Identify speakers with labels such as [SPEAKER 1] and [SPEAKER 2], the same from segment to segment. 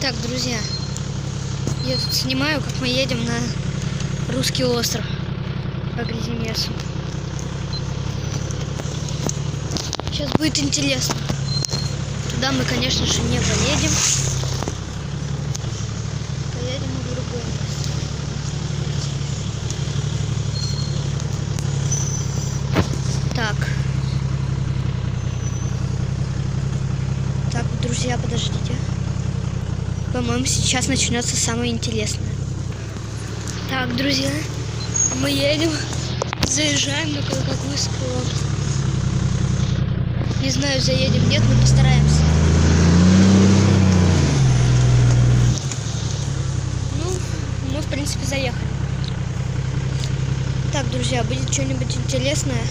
[SPEAKER 1] Так, друзья, я тут снимаю, как мы едем на русский остров по Грязимесу. Сейчас будет интересно. Туда мы, конечно же, не поедем. Поедем в другое место. Так, друзья, подождите. По-моему, сейчас начнется самое интересное. Так, друзья, мы едем, заезжаем на кое-какую склон. Не знаю, заедем, нет, мы постараемся. Ну, мы, в принципе, заехали. Так, друзья, будет что-нибудь интересное,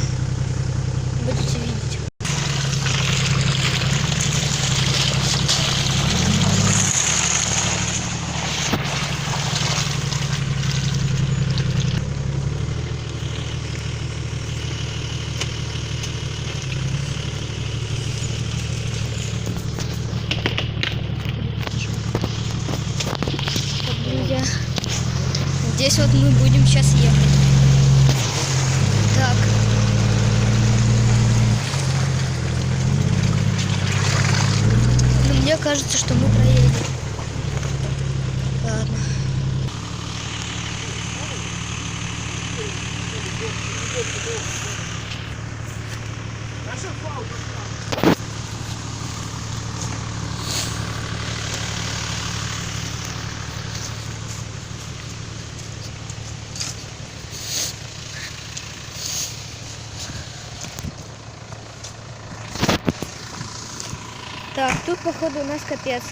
[SPEAKER 1] будете видеть. Здесь вот мы будем сейчас ехать. Так. Но мне кажется, что мы проедем. Ладно. Так, тут, походу, у нас капец.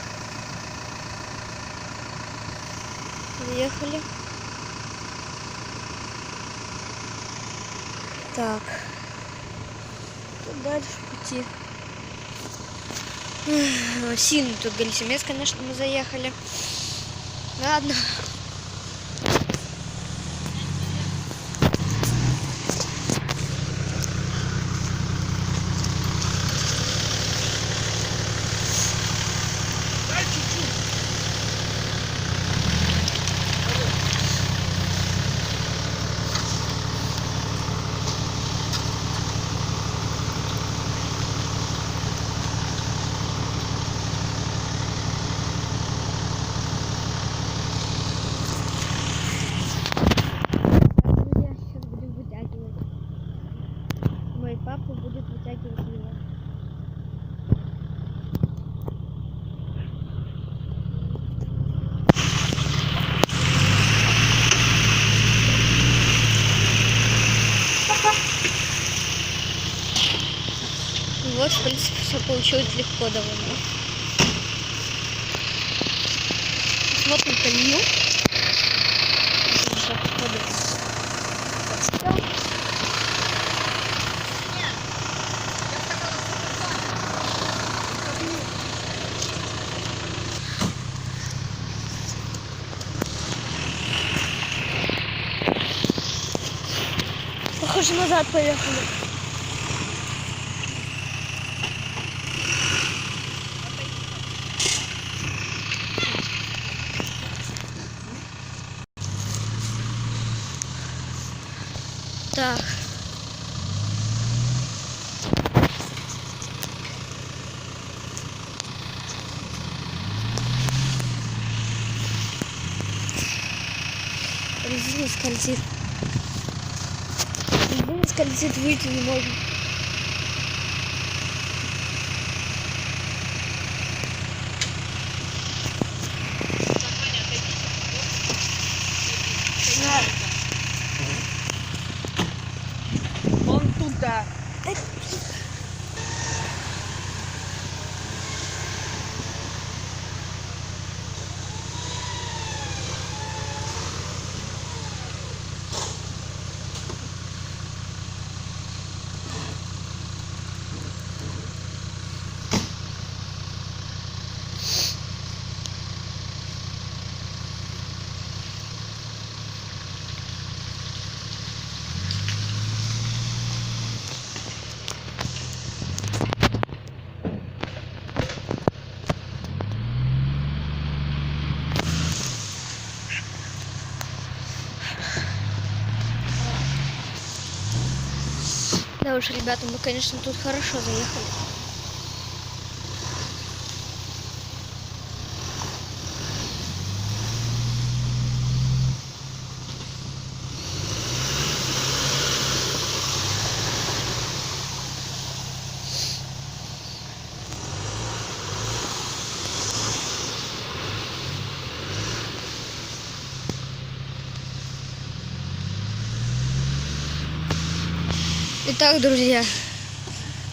[SPEAKER 1] Приехали. Так. Тут дальше пути. Сильно тут Грязимес, конечно, мы заехали. Ладно. Папа будет вытягивать его. Вот, в принципе, все получилось легко довольно. Смотрим колею. Похоже, назад поехали. Так. Резина скользит. Резина скользит, выйти не можем.
[SPEAKER 2] Он туда.
[SPEAKER 1] Да уж, ребята, мы, конечно, тут хорошо заехали. Итак, друзья,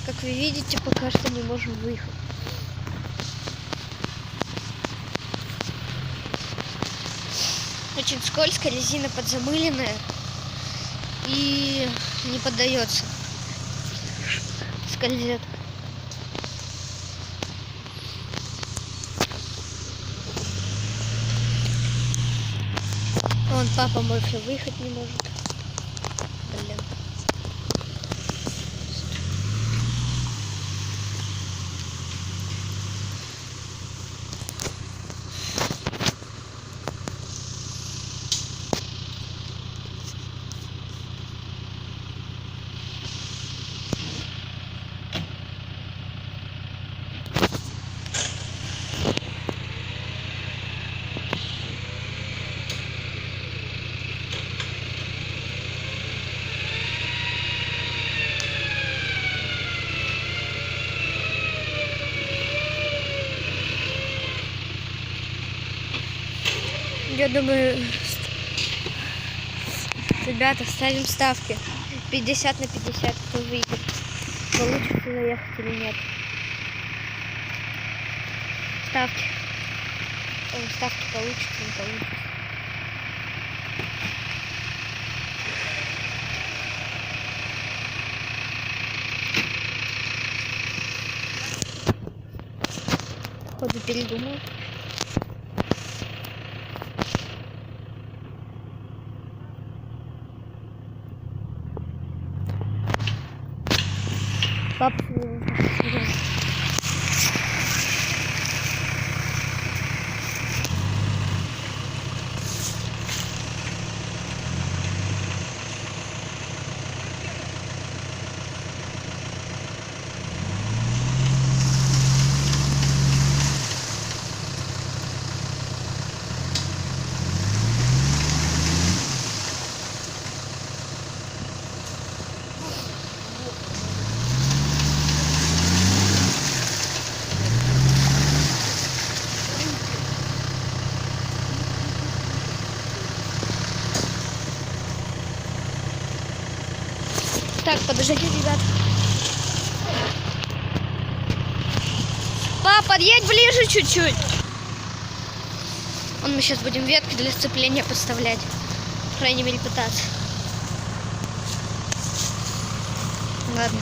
[SPEAKER 1] как вы видите, пока что не можем выехать. Очень скользко, резина подзамыленная и не поддается. Скользит. Вон папа мой все выехать не может. Блин. Я думаю, ребята, ставим ставки 50/50, кто выйдет, получится заехать или нет. Ставки. Ставки получится, не получится. Походу передумал. Папа. Так, подождите, ребят. Пап, подъедь ближе чуть-чуть. Мы сейчас будем ветки для сцепления подставлять. По крайней мере, пытаться. Ладно.